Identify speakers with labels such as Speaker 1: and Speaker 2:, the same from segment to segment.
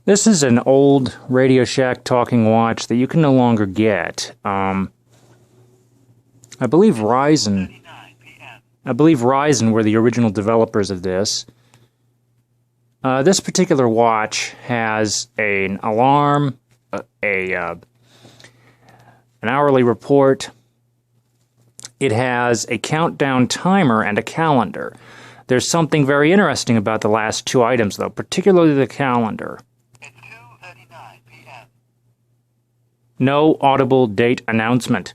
Speaker 1: This is an old Radio Shack talking watch that you can no longer get. I believe Reizen were the original developers of this. This particular watch has an alarm, an hourly report. It has a countdown timer and a calendar. There's something very interesting about the last two items, though, particularly the calendar.
Speaker 2: It's 2:39 p.m.
Speaker 1: No audible date announcement.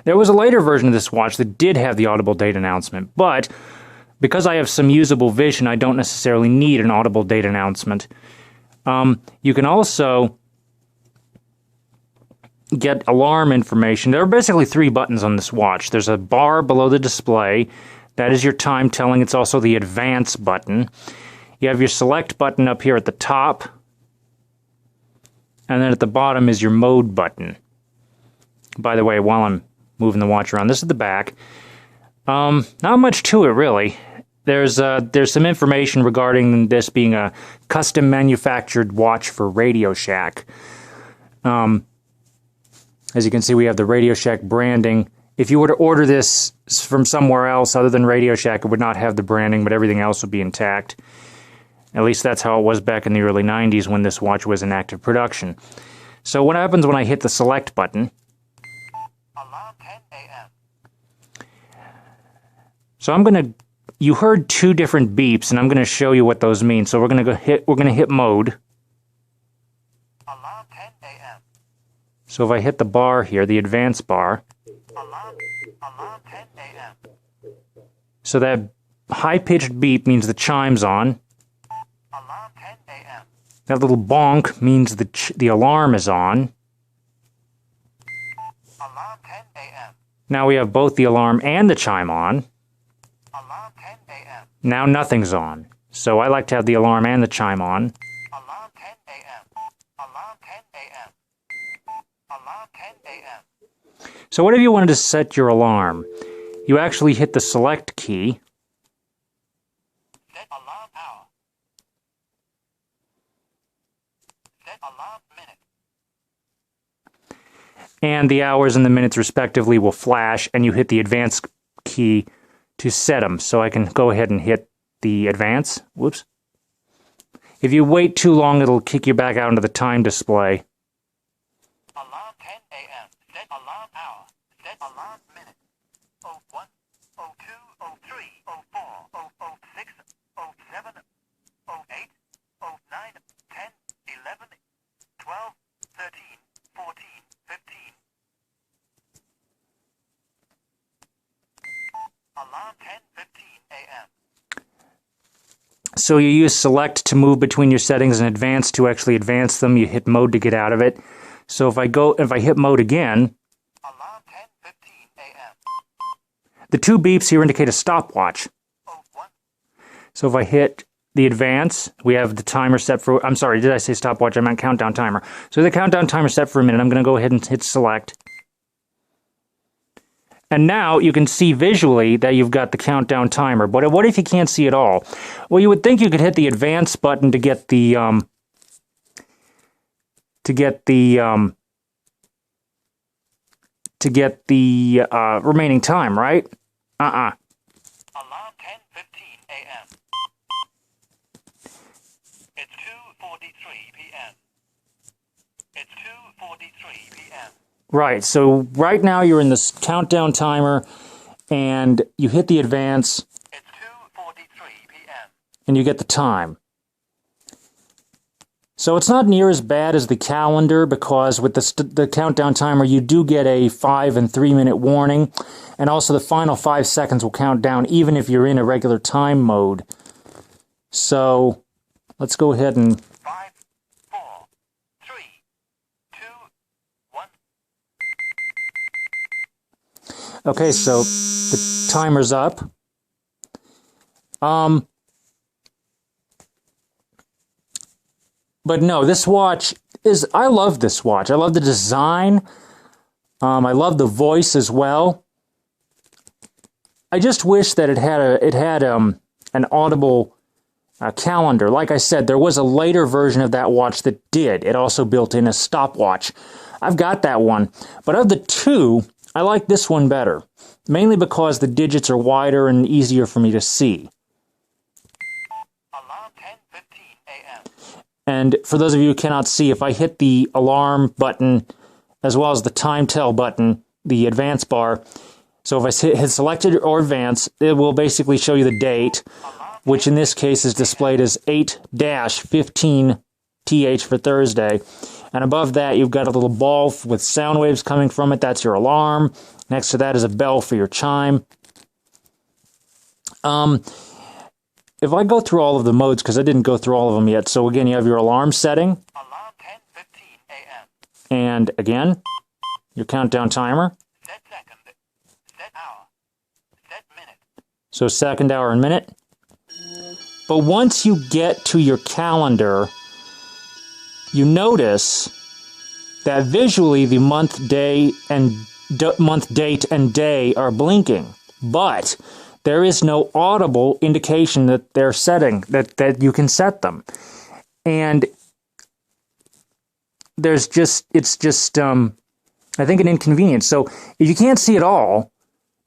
Speaker 1: There was a later version of this watch that did have the audible date announcement, but because I have some usable vision, I don't necessarily need an audible date announcement. You can also get alarm information. There are basically three buttons on this watch. There's a bar below the display. That is your time telling. It's also the advance button. You have your select button up here at the top. And then at the bottom is your mode button. By the way, while I'm moving the watch around, this is the back. Not much to it, really. There's some information regarding this being a custom manufactured watch for Radio Shack. As you can see, we have the Radio Shack branding. If you were to order this from somewhere else other than Radio Shack, it would not have the branding, but everything else would be intact. At least that's how it was back in the early 90s when this watch was in active production. So what happens when I hit the select button?
Speaker 2: Alarm 10 a.m.
Speaker 1: So you heard two different beeps, and I'm gonna show you what those mean. So we're gonna hit mode.
Speaker 2: Alarm 10 a.m.
Speaker 1: So if I hit the bar here, the advance bar.
Speaker 2: Alarm 10 a.m.
Speaker 1: So that high-pitched beep means the chime's on.
Speaker 2: Alarm 10 a.m.
Speaker 1: That little bonk means the alarm is on.
Speaker 2: Alarm 10 a.m.
Speaker 1: Now we have both the alarm and the chime on.
Speaker 2: Alarm 10 a.m.
Speaker 1: Now nothing's on. So I like to have the alarm and the chime on.
Speaker 2: Alarm 10 a.m. Alarm 10 a.m. Alarm 10 a.m.
Speaker 1: So whatever you wanted to set your alarm, you actually hit the select key.
Speaker 2: Set alarm hour. Set alarm minute.
Speaker 1: And the hours and the minutes respectively will flash, and you hit the advance key to set them. So I can go ahead and hit the advance. Whoops. If you wait too long, it'll kick you back out into the time display.
Speaker 2: Alarm 10 a.m. Set alarm hour. Set alarm minute. 01, 02, 03, 04, 006, 07, 08, 09, 10, 11, 12, 13, 14, 15. Alarm 10:15 a.m.
Speaker 1: So you use select to move between your settings and advance to actually advance them. You hit mode to get out of it. So if I hit mode again,
Speaker 2: Alarm 10:15 a.m.
Speaker 1: the two beeps here indicate a stopwatch.
Speaker 2: 01.
Speaker 1: So if I hit the advance, we have the timer set for, I'm sorry, did I say stopwatch? I meant countdown timer. So the countdown timer set for a minute. I'm going to go ahead and hit select. And now you can see visually that you've got the countdown timer. But what if you can't see it all? Well, you would think you could hit the advance button to get the remaining time, right?
Speaker 2: Alarm 10:15 a.m. It's 2:43 p.m. It's 2:43 p.m.
Speaker 1: Right, so right now you're in this countdown timer, and you hit the advance,
Speaker 2: It's 2:43 p.m.
Speaker 1: and you get the time. So it's not near as bad as the calendar, because with the countdown timer, you do get a 5 and 3 minute warning, and also the final 5 seconds will count down even if you're in a regular time mode. So let's go ahead and
Speaker 2: 5, 4, 3, 2, 1.
Speaker 1: okay, so the timer's up. But no, this watch I love this watch. I love the design. I love the voice as well. I just wish that it had an audible calendar. Like I said, there was a later version of that watch that did. It also built in a stopwatch. I've got that one. But of the two, I like this one better. Mainly because the digits are wider and easier for me to see.
Speaker 2: Alarm 10:15 a.m.
Speaker 1: And for those of you who cannot see, if I hit the alarm button as well as the time tell button, the advance bar, so if I hit selected or advance, it will basically show you the date, which in this case is displayed as 8-15th for Thursday. And above that, you've got a little ball with sound waves coming from it. That's your alarm. Next to that is a bell for your chime. If I go through all of the modes, because I didn't go through all of them yet. So again, you have your alarm setting.
Speaker 2: Alarm 10:15 a.m.
Speaker 1: And again, your countdown timer.
Speaker 2: Set second. Set hour. Set minute.
Speaker 1: So second, hour, and minute. But once you get to your calendar, you notice that visually the month, date, and day are blinking. But there is no audible indication that they're setting, that you can set them. And it's just, I think, an inconvenience. So if you can't see it all,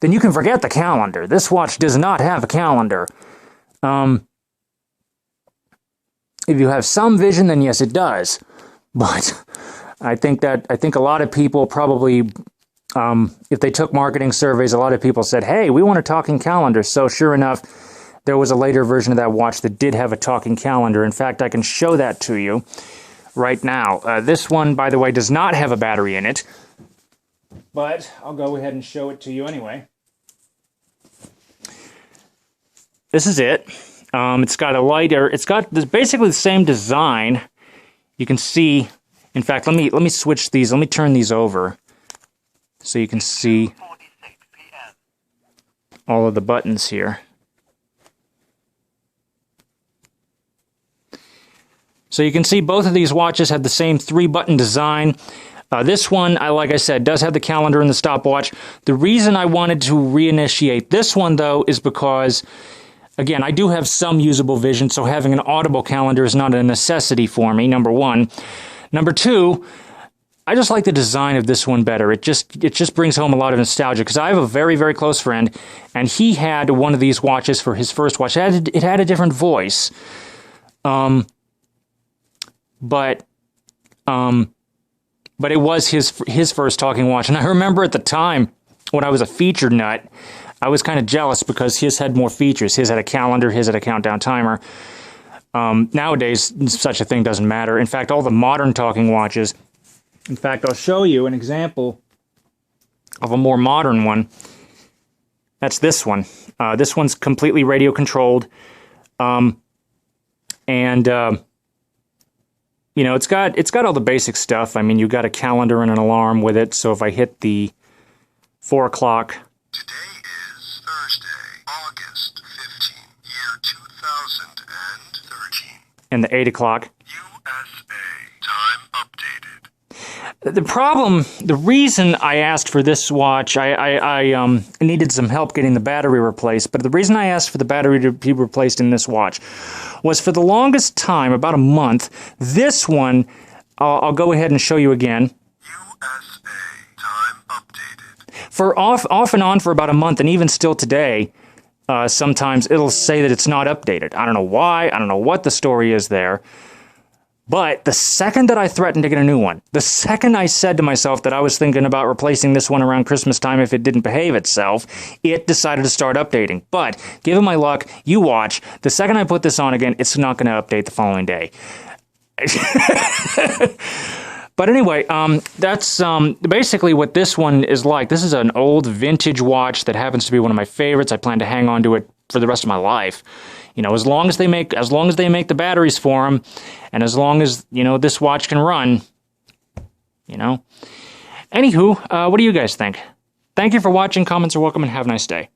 Speaker 1: then you can forget the calendar. This watch does not have a calendar. If you have some vision, then yes, it does. But I think a lot of people probably, if they took marketing surveys, a lot of people said, hey, we want a talking calendar. So sure enough, there was a later version of that watch that did have a talking calendar. In fact, I can show that to you right now. This one, by the way, does not have a battery in it. But I'll go ahead and show it to you anyway. This is it. It's got a lighter. It's got basically the same design. You can see. In fact, let me switch these. Let me turn these over so you can see
Speaker 2: 2:46 p.m.
Speaker 1: all of the buttons here. So you can see both of these watches have the same 3-button design. This one, like I said, does have the calendar and the stopwatch. The reason I wanted to reinitiate this one, though, is because, again, I do have some usable vision, so having an audible calendar is not a necessity for me, number one. Number two, I just like the design of this one better. It just brings home a lot of nostalgia, because I have a very, very close friend, and he had one of these watches for his first watch. It had a different voice. But it was his first talking watch. And I remember at the time, when I was a feature nut, I was kind of jealous because his had more features. His had a calendar, his had a countdown timer. Nowadays, such a thing doesn't matter. In fact, all the modern talking watches, in fact, I'll show you an example of a more modern one. That's this one. This one's completely radio controlled. You know, it's got all the basic stuff. I mean, you've got a calendar and an alarm with it. So if I hit the 4 o'clock.
Speaker 3: Today is Thursday, August 15, year 2013.
Speaker 1: And the 8 o'clock.
Speaker 3: USA, time updated.
Speaker 1: The reason I asked for this watch, I needed some help getting the battery replaced, but the reason I asked for the battery to be replaced in this watch was for the longest time, about a month, this one, I'll go ahead and show you again.
Speaker 3: USA, time updated.
Speaker 1: For off and on for about a month, and even still today, sometimes it'll say that it's not updated. I don't know why, I don't know what the story is there. But the second that I threatened to get a new one, the second I said to myself that I was thinking about replacing this one around Christmas time if it didn't behave itself, it decided to start updating. But, given my luck, you watch, the second I put this on again, it's not going to update the following day. But anyway, that's basically what this one is like. This is an old vintage watch that happens to be one of my favorites. I plan to hang on to it for the rest of my life. You know, as long as they make the batteries for them, and as long as, you know, this watch can run, you know. Anywho, what do you guys think? Thank you for watching. Comments are welcome, and have a nice day.